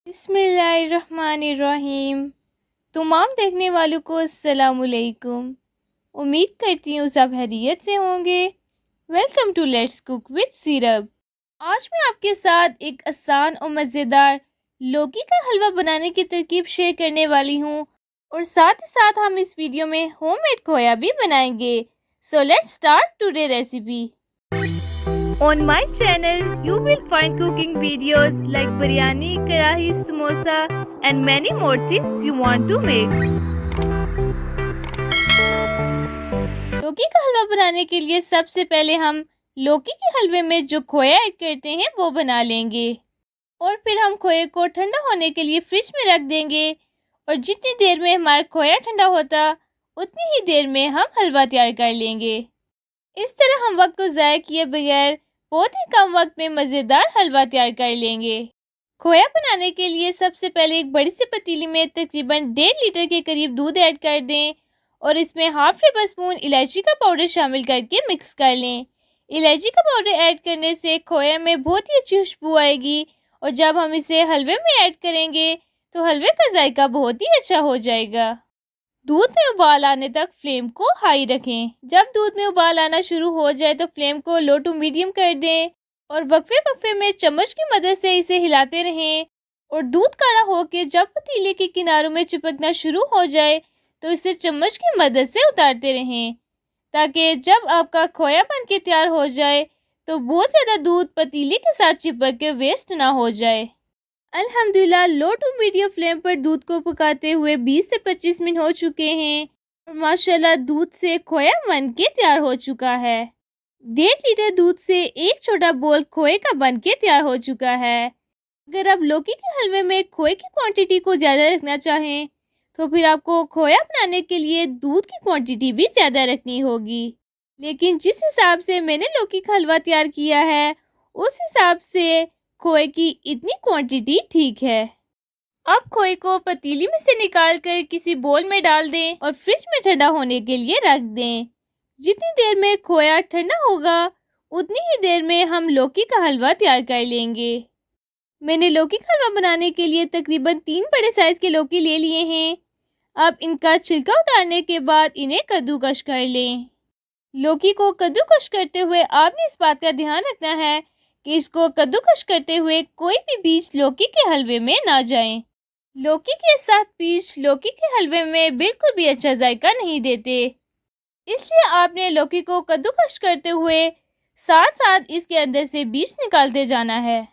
बिस्मिल्लाहिर्रहमानिर्रहीम। तमाम देखने वालों को अस्सलामुअलैकुम। उम्मीद करती हूँ सब खैरियत से होंगे। Welcome to let's cook with सीरप। आज मैं आपके साथ एक आसान और मज़ेदार लौकी का हलवा बनाने की तरकीब शेयर करने वाली हूँ और साथ ही साथ हम इस वीडियो में होममेड खोया भी बनाएंगे। So let's start today recipe. On my channel, you will find cooking videos like biryani, karahi, samosa and many more things you want to make. लौकी का हलवा बनाने के लिए सबसे पहले हम लौकी के हलवे में जो खोया ऐड करते हैं वो बना लेंगे और फिर हम खोए को ठंडा होने के लिए फ्रिज में रख देंगे और जितनी देर में हमारा खोया ठंडा होता उतनी ही देर में हम हलवा तैयार कर लेंगे। इस तरह हम वक्त को ज़ाया किए बगैर बहुत ही कम वक्त में मज़ेदार हलवा तैयार कर लेंगे। खोया बनाने के लिए सबसे पहले एक बड़ी सी पतीली में तकरीबन 1.5 लीटर के करीब दूध ऐड कर दें और इसमें हाफ टेबल स्पून इलायची का पाउडर शामिल करके मिक्स कर लें। इलायची का पाउडर ऐड करने से खोया में बहुत ही अच्छी खुशबू आएगी और जब हम इसे हलवे में ऐड करेंगे तो हलवे का जायका बहुत ही अच्छा हो जाएगा। दूध में उबाल आने तक फ्लेम को हाई रखें। जब दूध में उबाल आना शुरू हो जाए तो फ्लेम को लो टू मीडियम कर दें और वक्फे वक्फे में चम्मच की मदद से इसे हिलाते रहें और दूध गाढ़ा होकर जब पतीले के किनारों में चिपकना शुरू हो जाए तो इसे चम्मच की मदद से उतारते रहें ताकि जब आपका खोया बन के तैयार हो जाए तो बहुत ज़्यादा दूध पतीले के साथ चिपक के वेस्ट ना हो जाए। अल्हम्दुलिल्लाह लो टू मीडियम फ्लेम पर दूध को पकाते हुए 20 से 25 मिनट हो चुके हैं और माशाल्लाह दूध से खोया बन के तैयार हो चुका है। 1.5 लीटर दूध से एक छोटा बोल खोए का बन के तैयार हो चुका है। अगर आप लौकी के हलवे में खोए की क्वांटिटी को ज़्यादा रखना चाहें तो फिर आपको खोया बनाने के लिए दूध की क्वांटिटी भी ज़्यादा रखनी होगी, लेकिन जिस हिसाब से मैंने लौकी का हलवा तैयार किया है उस हिसाब से खोए की इतनी क्वांटिटी ठीक है। अब खोए को पतीली में से निकाल कर किसी बोल में डाल दें और फ्रिज में ठंडा होने के लिए रख दें। जितनी देर में खोया ठंडा होगा उतनी ही देर में हम लौकी का हलवा तैयार कर लेंगे। मैंने लौकी का हलवा बनाने के लिए तकरीबन 3 बड़े साइज के लौकी ले लिए हैं। अब इनका छिलका उतारने के बाद इन्हें कद्दूकश कर लें। लौकी को कद्दूकश करते हुए आपने इस बात का ध्यान रखना है कि इसको कद्दूकश करते हुए कोई भी बीज लौकी के हलवे में ना जाएं। लौकी के साथ बीज लौकी के हलवे में बिल्कुल भी अच्छा जायका नहीं देते, इसलिए आपने लौकी को कद्दूकश करते हुए साथ साथ इसके अंदर से बीज निकालते जाना है।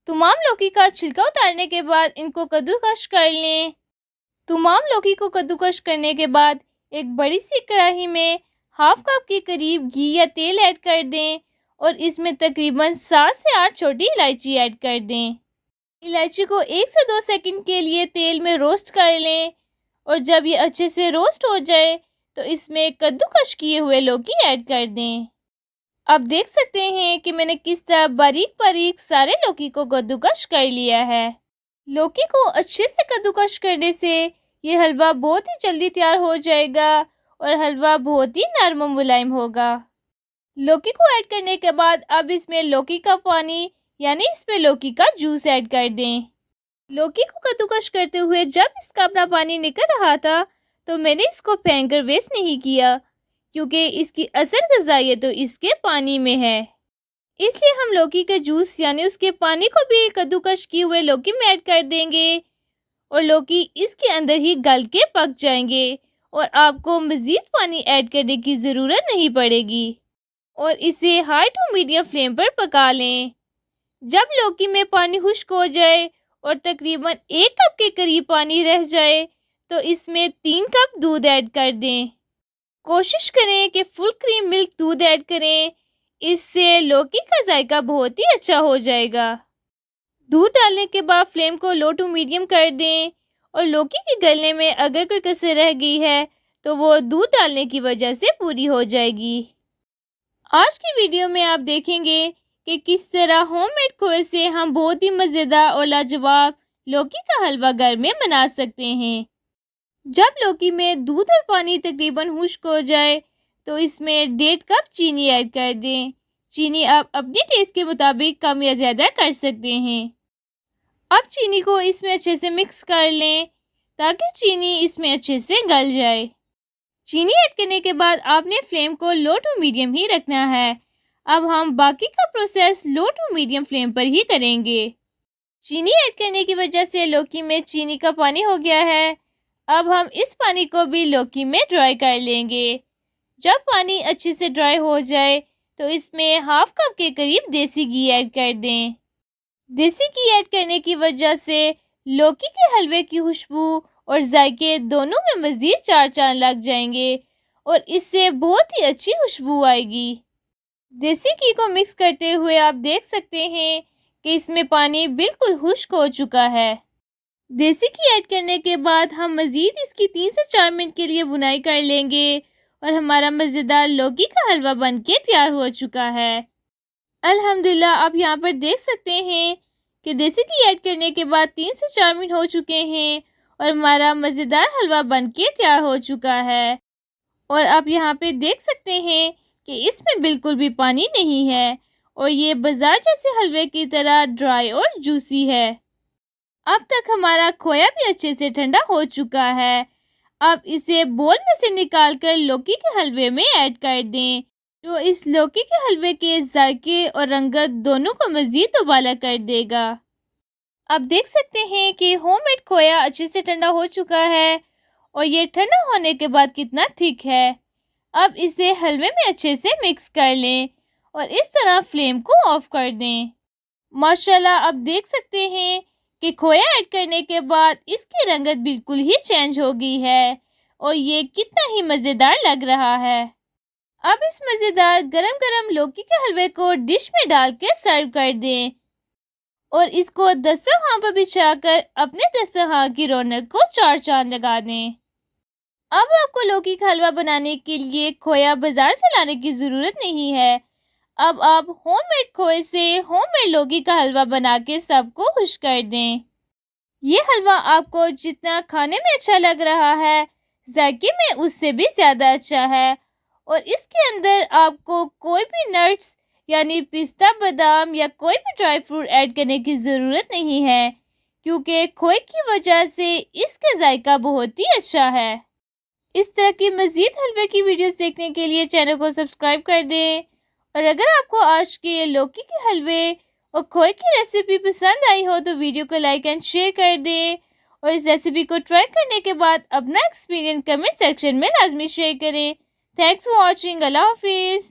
तमाम लौकी का छिलका उतारने के बाद इनको कद्दूकश कर लें। तमाम लौकी को कद्दूकश करने के बाद एक बड़ी सी कढ़ाई में हाफ कप के करीब घी या तेल ऐड कर दें और इसमें तकरीबन 7 से 8 छोटी इलायची ऐड कर दें। इलायची को 1 से 2 सेकंड के लिए तेल में रोस्ट कर लें और जब ये अच्छे से रोस्ट हो जाए तो इसमें कद्दूकश किए हुए लौकी ऐड कर दें। अब देख सकते हैं कि मैंने किस तरह बारीक बारीक सारे लौकी को कद्दूकश कर लिया है। लौकी को अच्छे से कद्दूकश करने से ये हलवा बहुत ही जल्दी तैयार हो जाएगा और हलवा बहुत ही नरम और मुलायम होगा। लौकी को ऐड करने के बाद अब इसमें लौकी का पानी यानी इसमें लौकी का जूस ऐड कर दें। लौकी को कद्दूकश करते हुए जब इसका अपना पानी निकल रहा था तो मैंने इसको फेंक कर वेस्ट नहीं किया, क्योंकि इसकी असल ग़िज़ाइयत तो इसके पानी में है। इसलिए हम लौकी के जूस यानी उसके पानी को भी कद्दूकश किए हुए लौकी में ऐड कर देंगे और लौकी इसके अंदर ही गल के पक जाएंगे और आपको मज़ीद पानी ऐड करने की ज़रूरत नहीं पड़ेगी और इसे हाई टू मीडियम फ्लेम पर पका लें। जब लौकी में पानी खुश्क हो जाए और तकरीबन 1 कप के करीब पानी रह जाए तो इसमें 3 कप दूध ऐड कर दें। कोशिश करें कि फुल क्रीम मिल्क दूध ऐड करें, इससे लौकी का जायका बहुत ही अच्छा हो जाएगा। दूध डालने के बाद फ्लेम को लो टू मीडियम कर दें और लौकी के गलने में अगर कोई कसर रह गई है तो वो दूध डालने की वजह से पूरी हो जाएगी। आज की वीडियो में आप देखेंगे कि किस तरह होममेड खोए से हम बहुत ही मज़ेदार और लाजवाब लौकी का हलवा घर में बना सकते हैं। जब लौकी में दूध और पानी तकरीबन खुश्क हो जाए तो इसमें 1.5 कप चीनी ऐड कर दें। चीनी आप अपने टेस्ट के मुताबिक कम या ज़्यादा कर सकते हैं। अब चीनी को इसमें अच्छे से मिक्स कर लें ताकि चीनी इसमें अच्छे से गल जाए। चीनी ऐड करने के बाद आपने फ्लेम को लो टू मीडियम ही रखना है। अब हम बाकी का process low to medium flame पर ही करेंगे। चीनी ऐड करने की वजह से लौकी में चीनी का पानी हो गया है। अब हम इस पानी को भी लौकी में ड्राई कर लेंगे। जब पानी अच्छे से ड्राई हो जाए तो इसमें हाफ कप के करीब देसी घी ऐड कर दें। देसी घी ऐड करने की वजह से लौकी के हलवे की खुशबू और जायके दोनों में मज़ीद चार चांद लग जाएंगे और इससे बहुत ही अच्छी खुशबू आएगी। देसी घी को मिक्स करते हुए आप देख सकते हैं कि इसमें पानी बिल्कुल खुश्क हो चुका है। देसी घी ऐड करने के बाद हम मज़ीद इसकी 3 से 4 मिनट के लिए भुनाई कर लेंगे और हमारा मज़ेदार लौकी का हलवा बनके तैयार हो चुका है। अल्हम्दुलिल्लाह आप यहाँ पर देख सकते हैं कि देसी घी ऐड करने के बाद 3 से 4 मिनट हो चुके हैं और हमारा मज़ेदार हलवा बनके तैयार हो चुका है। और आप यहाँ पे देख सकते हैं कि इसमें बिल्कुल भी पानी नहीं है और ये बाजार जैसे हलवे की तरह ड्राई और जूसी है। अब तक हमारा खोया भी अच्छे से ठंडा हो चुका है। अब इसे बोल में से निकाल कर लौकी के हलवे में ऐड कर दें, जो इस लौकी के हलवे के जायके और रंगत दोनों को मज़ीद उबाला कर देगा। अब देख सकते हैं कि होममेड खोया अच्छे से ठंडा हो चुका है और ये ठंडा होने के बाद कितना थिक है। अब इसे हलवे में अच्छे से मिक्स कर लें और इस तरह फ्लेम को ऑफ कर दें। माशाल्लाह अब देख सकते हैं कि खोया ऐड करने के बाद इसकी रंगत बिल्कुल ही चेंज हो गई है और ये कितना ही मज़ेदार लग रहा है। अब इस मज़ेदार गरम गरम लौकी के हलवे को डिश में डाल के सर्व कर दें और इसको दस्तरखान पर बिछाकर अपने दस्तरखान की रौनक को चार चांद लगा दें। अब आपको लौकी का हलवा बनाने के लिए खोया बाजार से लाने की ज़रूरत नहीं है। अब आप होममेड खोए से होममेड लौकी का हलवा बना के सबको खुश कर दें। ये हलवा आपको जितना खाने में अच्छा लग रहा है, जायके में उससे भी ज़्यादा अच्छा है और इसके अंदर आपको कोई भी नट्स यानी पिस्ता, बादाम या कोई भी ड्राई फ्रूट ऐड करने की ज़रूरत नहीं है क्योंकि खोए की वजह से इसका जायका बहुत ही अच्छा है। इस तरह की मज़ीद हलवे की वीडियोस देखने के लिए चैनल को सब्सक्राइब कर दें और अगर आपको आज के लौकी के हलवे और खोए की रेसिपी पसंद आई हो तो वीडियो को लाइक एंड शेयर कर दें और इस रेसिपी को ट्राई करने के बाद अपना एक्सपीरियंस कमेंट सेक्शन में लाजमी शेयर करें। Thanks for watching. अल्लाह हाफिज़।